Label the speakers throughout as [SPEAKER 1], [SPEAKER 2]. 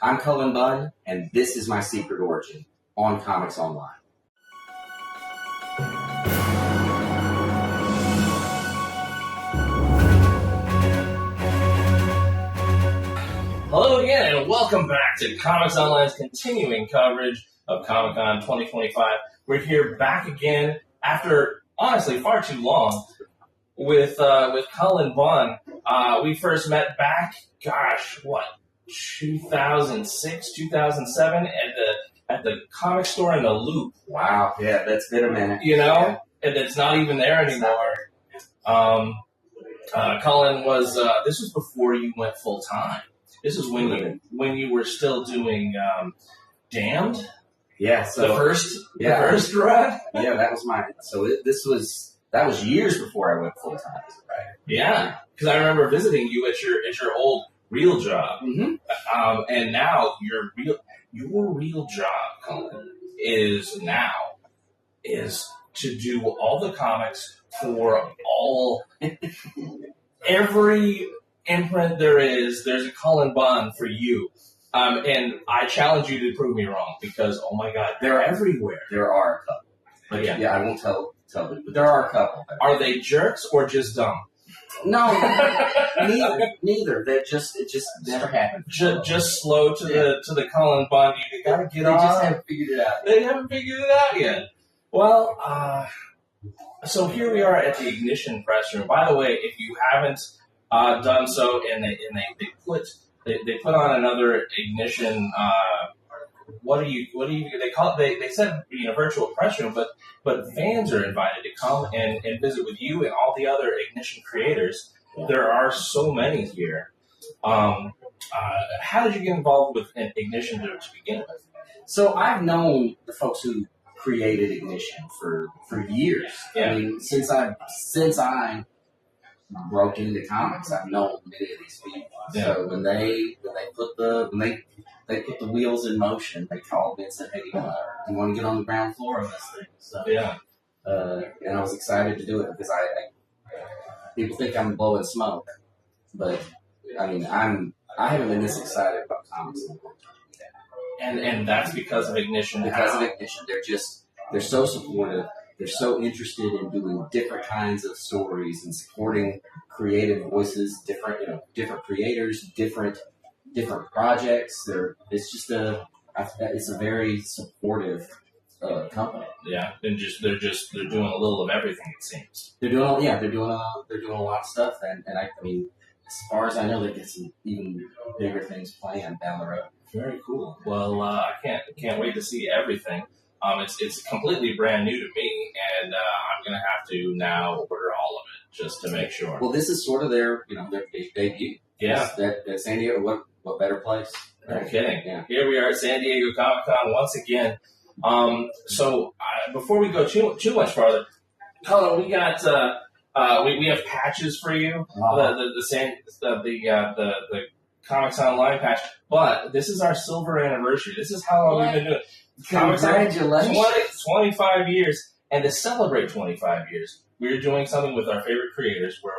[SPEAKER 1] I'm Cullen Bunn, and this is my secret origin on Comics Online.
[SPEAKER 2] Hello again, and welcome back to Comics Online's continuing coverage of Comic-Con 2025. We're here back again after, honestly, far too long with Cullen Bunn. We first met back, 2006, 2007 at the comic store in the Loop.
[SPEAKER 1] Wow, yeah, that's been a minute.
[SPEAKER 2] You know, and it's not even there anymore. Cullen was, this was before you went full time. This is when you were still doing Damned.
[SPEAKER 1] Yeah, so
[SPEAKER 2] the first run.
[SPEAKER 1] Yeah, that was mine. So that was years before I went full time as a writer.
[SPEAKER 2] Yeah, because I remember visiting you at your old real job, and now your real job, Cullen, is to do all the comics for every imprint there's a Cullen Bunn for you. And I challenge you to prove me wrong because, oh my God, they're everywhere.
[SPEAKER 1] There are a couple. But yeah, I won't tell them, but there are a couple.
[SPEAKER 2] Are they jerks or just dumb?
[SPEAKER 1] No, neither. It just never happened.
[SPEAKER 2] Just slow to the Cullen Bunn. You gotta get on.
[SPEAKER 1] They just haven't figured it out.
[SPEAKER 2] They haven't figured it out yet. Well, so here we are at the Ignition press room. By the way, if you haven't done so, and they put on another Ignition. What do you they call it? They said virtual press room, but fans are invited to come and visit with you and all the other Ignition creators. There are so many here. How did you get involved with Ignition to begin with?
[SPEAKER 1] So I've known the folks who created Ignition for years.
[SPEAKER 2] Yeah.
[SPEAKER 1] I mean, since I broke into comics, I've known many of these people.
[SPEAKER 2] Yeah.
[SPEAKER 1] So when they put the wheels in motion, they called me and said, "Hey, you want to get on the ground floor of this thing?" So
[SPEAKER 2] yeah,
[SPEAKER 1] and I was excited to do it because I people think I'm blowing smoke, but I mean I haven't been this excited about comics in a long time.
[SPEAKER 2] And that's because of Ignition.
[SPEAKER 1] Because of Ignition, they're so supportive. They're so interested in doing different kinds of stories and supporting creative voices, different creators, different projects. It's a very supportive company.
[SPEAKER 2] Yeah, and they're doing a little of everything. It seems
[SPEAKER 1] they're doing a lot of stuff, and I mean, as far as I know, they get some even bigger things planned down the road.
[SPEAKER 2] Very cool. Well, I can't wait to see everything. It's completely brand new to me, and I'm gonna have to now order all of it just to make sure.
[SPEAKER 1] Well, this is sort of their big debut.
[SPEAKER 2] Yeah,
[SPEAKER 1] that San Diego. What better place?
[SPEAKER 2] No kidding.
[SPEAKER 1] Yeah.
[SPEAKER 2] Here we are at San Diego Comic-Con once again. So before we go too much farther, Cullen, we got we have patches for you. The Comics Online patch, but this is our silver anniversary. This is how long we've been doing it.
[SPEAKER 1] Congratulations.
[SPEAKER 2] 25 years, and to celebrate 25 years, we're doing something with our favorite creators where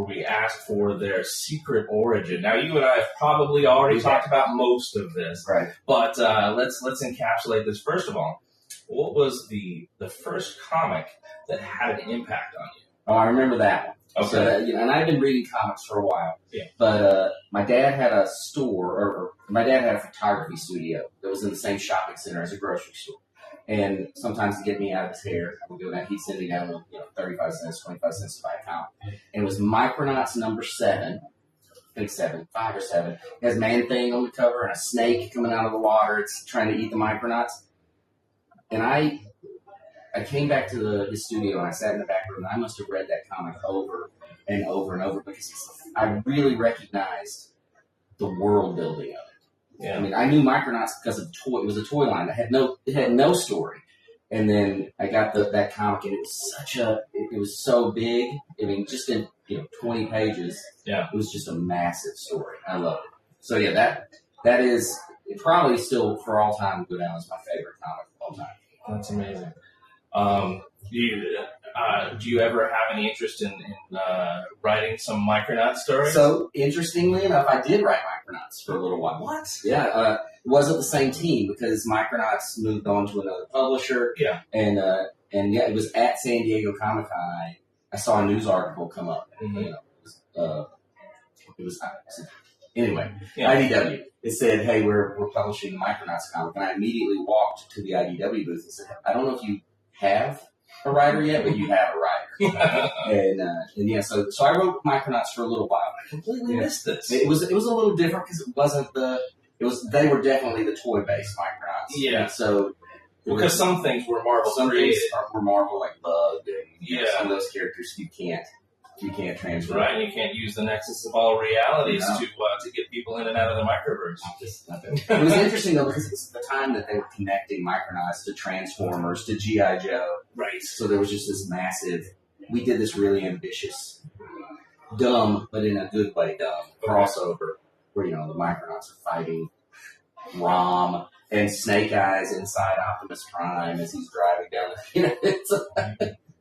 [SPEAKER 2] we ask for their secret origin. Now, you and I have probably already talked about most of this,
[SPEAKER 1] right?
[SPEAKER 2] But let's encapsulate this. First of all, what was the first comic that had an impact on you?
[SPEAKER 1] Oh, I remember that one.
[SPEAKER 2] Okay.
[SPEAKER 1] So and I've been reading comics for a while.
[SPEAKER 2] Yeah.
[SPEAKER 1] But my dad had a store, or my dad had a photography studio that was in the same shopping center as a grocery store. And sometimes to get me out of his hair, I would go down. He'd send me down with 35 cents, 25 cents to buy a comic. And it was Micronauts number 7. I think 5 or 7. It has Man-Thing on the cover and a snake coming out of the water. It's trying to eat the Micronauts. And I came back to his studio and I sat in the back room and I must have read that comic over and over and over because I really recognized the world building of it.
[SPEAKER 2] Yeah.
[SPEAKER 1] I mean, I knew Micronauts because of toy. It was a toy line that had no story. And then I got that comic and it was so big. I mean, just in 20 pages.
[SPEAKER 2] Yeah.
[SPEAKER 1] It was just a massive story. I love it. So yeah, that is probably still for all time go down as my favorite comic of all time.
[SPEAKER 2] That's amazing. do you ever have any interest in writing some Micronaut stories?
[SPEAKER 1] So, interestingly enough, I did write Micronauts for a little while.
[SPEAKER 2] What?
[SPEAKER 1] Yeah, it wasn't the same team because Micronauts moved on to another publisher.
[SPEAKER 2] Yeah.
[SPEAKER 1] And yeah, it was at San Diego Comic-Con. I saw a news article come up.
[SPEAKER 2] Mm-hmm.
[SPEAKER 1] You know, it was anyway, IDW. It said, hey, we're publishing the Micronauts comic. And I immediately walked to the IDW booth and said, I don't know if you have a writer yet, but you have a writer. and yeah, so I wrote Micronauts for a little while.
[SPEAKER 2] I completely missed this.
[SPEAKER 1] It was a little different because it wasn't they were definitely the toy-based Micronauts.
[SPEAKER 2] Yeah.
[SPEAKER 1] And so
[SPEAKER 2] because some things were Marvel
[SPEAKER 1] some
[SPEAKER 2] created.
[SPEAKER 1] things were Marvel, like Bug, and some of those characters you can't transfer.
[SPEAKER 2] Right, and you can't use the nexus of all realities to get people in and out of the microverse.
[SPEAKER 1] It was interesting though because it's the time that they were connecting Micronauts to Transformers to G.I. Joe.
[SPEAKER 2] Right.
[SPEAKER 1] So there was just this massive. We did this really ambitious, dumb but in a good way dumb crossover where the Micronauts are fighting Rom and Snake Eyes inside Optimus Prime as he's driving down.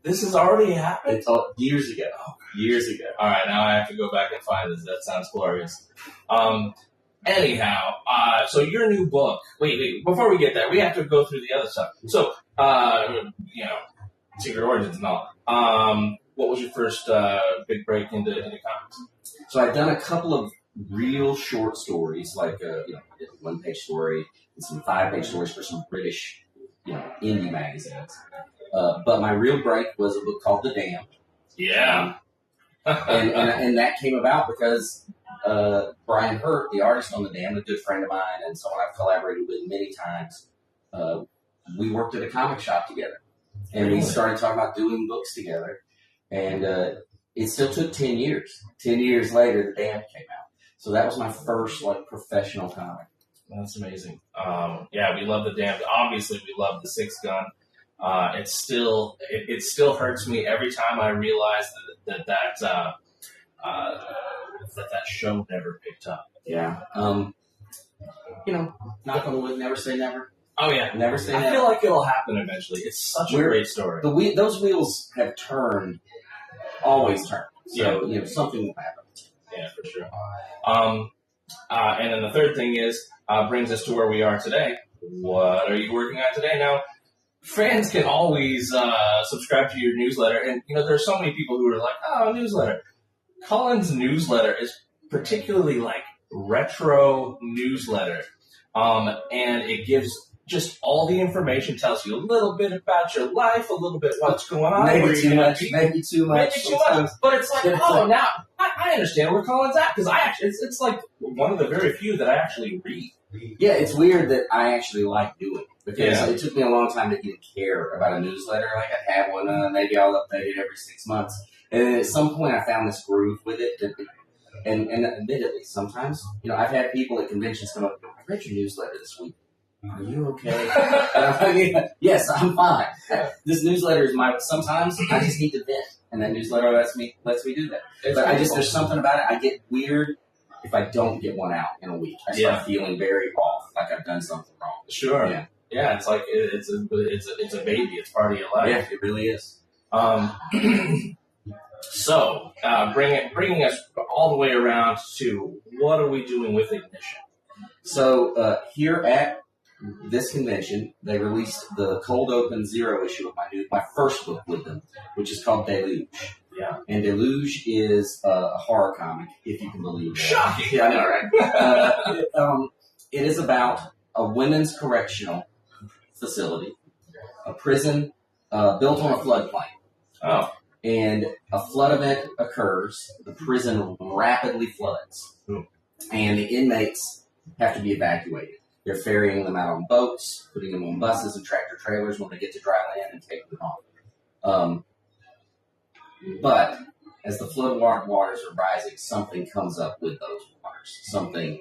[SPEAKER 2] This has already happened?
[SPEAKER 1] It's years ago. Years ago.
[SPEAKER 2] All right, now I have to go back and find this. That sounds glorious. Anyhow, so your new book. Wait. Before we get there, we have to go through the other stuff. So, Secret Origins and all. What was your first big break into comics?
[SPEAKER 1] So I've done a couple of real short stories, like a one-page story and some 5-page stories for some British, indie magazines. But my real break was a book called The Damned.
[SPEAKER 2] Yeah.
[SPEAKER 1] and that came about because Brian Hurt, the artist on The Damned, a good friend of mine and someone I've collaborated with many times, we worked at a comic shop together. And we started talking about doing books together. And it still took 10 years. 10 years later, The Damned came out. So that was my first professional comic.
[SPEAKER 2] That's amazing. We love The Damned. Obviously, we love The Six Gun. It still hurts me every time I realize that show never picked up.
[SPEAKER 1] Yeah. Knock on wood, never say never.
[SPEAKER 2] Oh yeah,
[SPEAKER 1] never say never.
[SPEAKER 2] I feel like it'll happen eventually. It's such a great story.
[SPEAKER 1] Those wheels have turned, always turned. So something will happen.
[SPEAKER 2] Yeah, for sure. And then the third thing is brings us to where we are today. What are you working on today? Now, fans can always subscribe to your newsletter, and there are so many people who are like, "Oh, newsletter." Cullen's newsletter is particularly retro newsletter, and it gives just all the information, tells you a little bit about your life, a little bit what's going on.
[SPEAKER 1] Maybe too much.
[SPEAKER 2] But it's like, now I understand where Cullen's at because it's like one of the very few that I actually read.
[SPEAKER 1] Yeah, it's weird that I actually like doing it because it took me a long time to even care about a newsletter. Like I'd have one, maybe I'll update it every 6 months, and at some point I found this groove with it. And admittedly, sometimes I've had people at conventions come up. I read your newsletter this week. Are you okay? Yes, I'm fine. This newsletter is sometimes I just need to vent, and that newsletter lets me do that. But there's something about it. I get weird if I don't get one out in a week. I start feeling very off, like I've done something wrong.
[SPEAKER 2] Sure. Yeah. It's like it's a baby. It's part of your life.
[SPEAKER 1] Yeah, it really is.
[SPEAKER 2] So, bringing us all the way around to what are we doing with Ignition?
[SPEAKER 1] So here at this convention, they released the cold open 0 issue of my first book with them, which is called Deluge.
[SPEAKER 2] Yeah.
[SPEAKER 1] And Deluge is a horror comic, if you can believe it.
[SPEAKER 2] Shocking.
[SPEAKER 1] Yeah, I know, right? It is about a women's correctional facility, a prison built on a floodplain.
[SPEAKER 2] Oh.
[SPEAKER 1] And a flood event occurs. The prison rapidly floods. And the inmates have to be evacuated. They're ferrying them out on boats, putting them on buses and tractor trailers when they get to dry land and taking them off. But as the flood waters are rising, something comes up with those waters. Something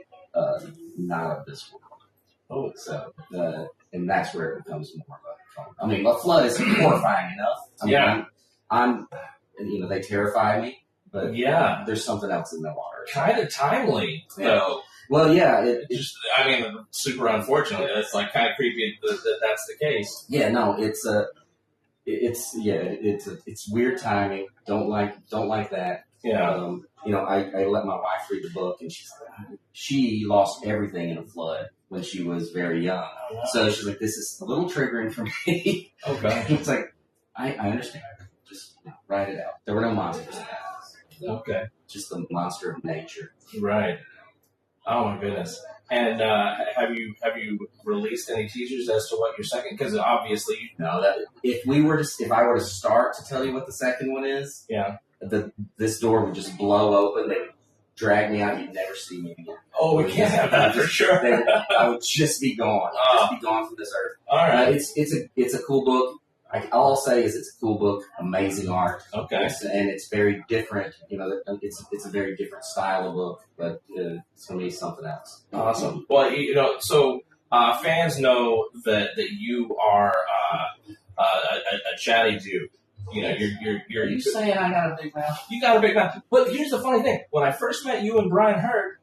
[SPEAKER 1] not of this world. So, and that's where it becomes more of a... I mean, a flood is horrifying enough. I mean, they terrify me, but there's something else in the water.
[SPEAKER 2] Kind of timely, though.
[SPEAKER 1] Well, yeah.
[SPEAKER 2] Super unfortunate. It's kind of creepy that that's the case.
[SPEAKER 1] Yeah, no, it's it's weird timing. Don't like that.
[SPEAKER 2] Yeah.
[SPEAKER 1] I let my wife read the book, and she lost everything in a flood when she was very young.
[SPEAKER 2] Oh, wow.
[SPEAKER 1] So she's like, this is a little triggering for me.
[SPEAKER 2] Okay.
[SPEAKER 1] It's like, I understand. Just write it out. There were no monsters in that.
[SPEAKER 2] Okay.
[SPEAKER 1] Just the monster of nature.
[SPEAKER 2] Right. Oh my goodness. And have you released any teasers as to what your second? Because obviously,
[SPEAKER 1] No, that if I were to start to tell you what the second one is,
[SPEAKER 2] yeah.
[SPEAKER 1] This door would just blow open. They would drag me out. You'd never see me again.
[SPEAKER 2] Oh, we can't have that for sure.
[SPEAKER 1] I would just be gone. Just be gone from this earth.
[SPEAKER 2] All right.
[SPEAKER 1] It's a cool book. All I'll say is it's a cool book. Amazing art.
[SPEAKER 2] Okay.
[SPEAKER 1] And it's very different. It's a very different style of book, but it's gonna be something else.
[SPEAKER 2] Awesome. Well, so fans know that you are a chatty dude.
[SPEAKER 1] Are you saying I got a big mouth?
[SPEAKER 2] You got a big mouth. But here's the funny thing: when I first met you and Brian Hurd,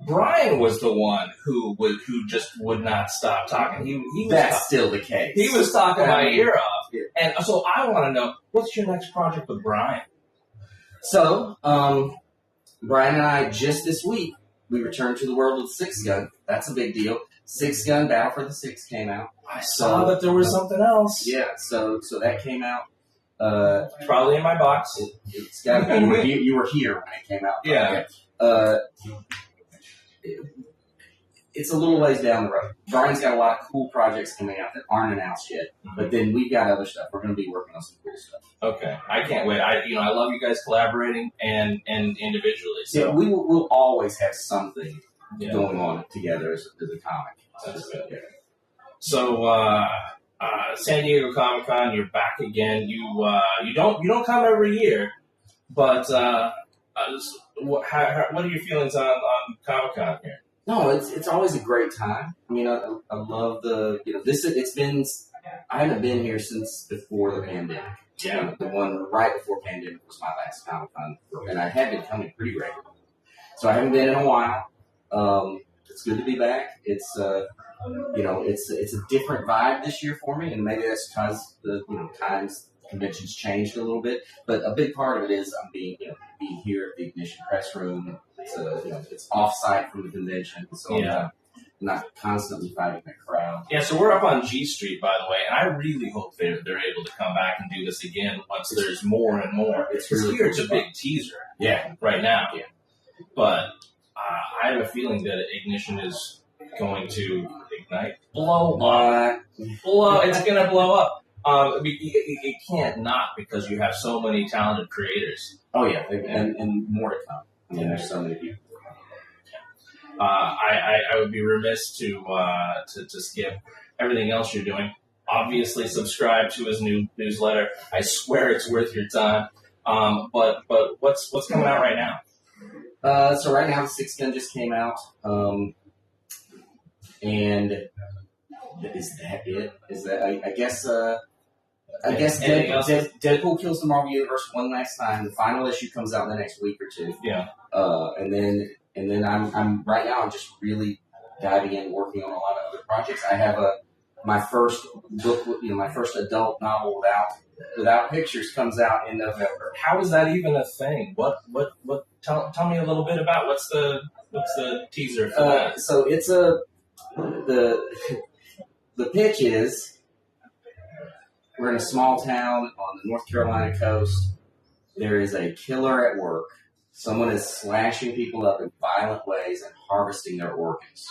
[SPEAKER 2] Brian was the one who just would not stop talking. He was
[SPEAKER 1] That's still the case.
[SPEAKER 2] He was talking my ear off, and so I want to know what's your next project with Brian.
[SPEAKER 1] So, Brian and I just this week we returned to the world of the 6-gun. That's a big deal. 6-gun Battle for the 6 came out.
[SPEAKER 2] I saw that there was something else.
[SPEAKER 1] Yeah, so that came out.
[SPEAKER 2] Probably in my box.
[SPEAKER 1] It's got to be. You were here when it came out.
[SPEAKER 2] Yeah.
[SPEAKER 1] It's a little ways down the road. Brian's got a lot of cool projects coming out that aren't announced yet, but then we've got other stuff. We're going to be working on some cool stuff.
[SPEAKER 2] Okay, I can't wait. I love you guys collaborating and individually. So
[SPEAKER 1] yeah, we'll always have something going on together as a comic.
[SPEAKER 2] That's good. Yeah. So San Diego Comic-Con, you're back again. You don't come every year, but what are your feelings on Comic-Con here?
[SPEAKER 1] No, it's always a great time. I mean, I love I haven't been here since before the pandemic.
[SPEAKER 2] Yeah.
[SPEAKER 1] The one right before pandemic was my last Comic-Con, and I have been coming pretty regularly. So I haven't been in a while. It's good to be back. It's it's a different vibe this year for me, and maybe that's because the conventions changed a little bit. But a big part of it is I'm being here at the Ignition Press Room. It's off-site from the convention, so I'm not constantly fighting the crowd.
[SPEAKER 2] Yeah, so we're up on G Street, by the way, and I really hope they're able to come back and do this again once there's more and more.
[SPEAKER 1] It's really
[SPEAKER 2] it's a big teaser, right now.
[SPEAKER 1] Yeah,
[SPEAKER 2] but I have a feeling that Ignition is going to ignite, blow up. It's going to blow up. It can't not, because you have so many talented creators.
[SPEAKER 1] Oh yeah, and more to come. I mean, there's so many people.
[SPEAKER 2] I would be remiss to skip everything else you're doing. Obviously, subscribe to his new newsletter. I swear it's worth your time. But what's coming out right now?
[SPEAKER 1] So right now, the 6-gun just came out, and is that it? Is that I guess Deadpool kills the Marvel Universe one last time. The final issue comes out in the next week or two.
[SPEAKER 2] Yeah.
[SPEAKER 1] And then I'm right now. I'm just really diving in, working on a lot of other projects. I have my first book, my first adult novel without pictures comes out in November.
[SPEAKER 2] How is that even a thing? What? Tell me a little bit about what's the teaser for that?
[SPEAKER 1] So it's the pitch is. We're in a small town on the North Carolina coast. There is a killer at work. Someone is slashing people up in violent ways and harvesting their organs.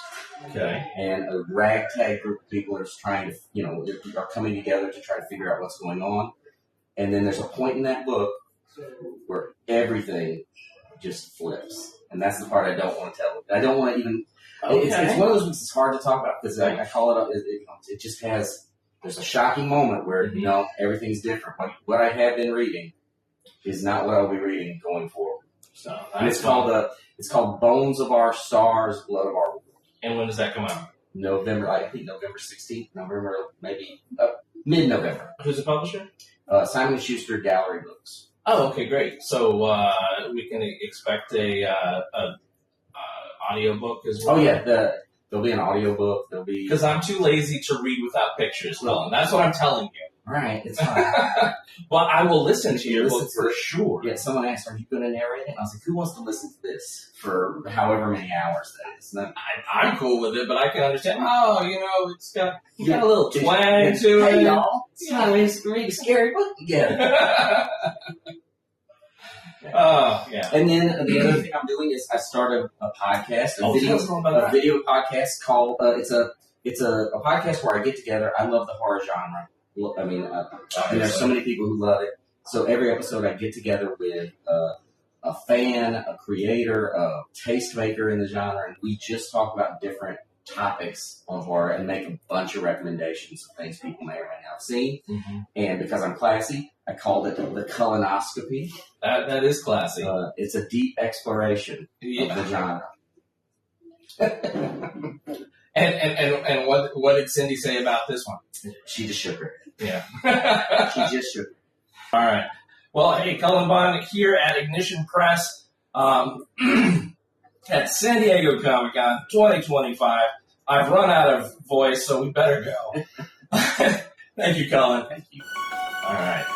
[SPEAKER 2] Okay.
[SPEAKER 1] And a ragtag group of people are trying to, are coming together to try to figure out what's going on. And then there's a point in that book where everything just flips. And that's the part I don't want to tell. I don't want to even. Okay. It's one of those books that's hard to talk about because I call it. It just has. There's a shocking moment where everything's different. What I have been reading is not what I'll be reading going forward. So and it's called Bones of Our Stars, Blood of Our World.
[SPEAKER 2] And when does that come out?
[SPEAKER 1] November. I think November 16th. November, maybe mid-November.
[SPEAKER 2] Who's the publisher?
[SPEAKER 1] Simon & Schuster Gallery Books.
[SPEAKER 2] Oh, okay, great. So we can expect a audiobook as well.
[SPEAKER 1] Oh yeah, there'll be an audiobook. There'll be
[SPEAKER 2] because I'm too lazy to read without pictures. Well, and that's what I'm telling you.
[SPEAKER 1] right, it's fine.
[SPEAKER 2] Well, I will listen to your book
[SPEAKER 1] Listen
[SPEAKER 2] for
[SPEAKER 1] to it.
[SPEAKER 2] sure.
[SPEAKER 1] Yeah, someone asked, are you going to narrate it? And I was like, who wants to listen to this for however many hours that is? No.
[SPEAKER 2] I'm cool with it, but I can understand. Oh, it's got a little twang to
[SPEAKER 1] Hey,
[SPEAKER 2] it.
[SPEAKER 1] y'all, it's time to read a scary book together.
[SPEAKER 2] Oh, yeah.
[SPEAKER 1] And then the other thing I'm doing is I started a podcast,
[SPEAKER 2] Tell us more about that.
[SPEAKER 1] video podcast called, it's a podcast where I get together. I love the horror genre. I mean, and there's so many people who love it. So every episode I get together with a fan, a creator, a tastemaker in the genre, and we just talk about different topics on horror and make a bunch of recommendations of things people may or may not have seen.
[SPEAKER 2] Mm-hmm.
[SPEAKER 1] And because I'm classy, I called it the Cullenoscopy.
[SPEAKER 2] That is classy.
[SPEAKER 1] It's a deep exploration of the genre.
[SPEAKER 2] And what did Cindy say about this one?
[SPEAKER 1] She just shook her head.
[SPEAKER 2] Yeah.
[SPEAKER 1] She just shook her
[SPEAKER 2] All right. Well, hey, Cullen Bunn here at Ignition Press at San Diego Comic-Con 2025. I've run out of voice, so we better go. Thank you, Cullen.
[SPEAKER 1] Thank you.
[SPEAKER 2] All right.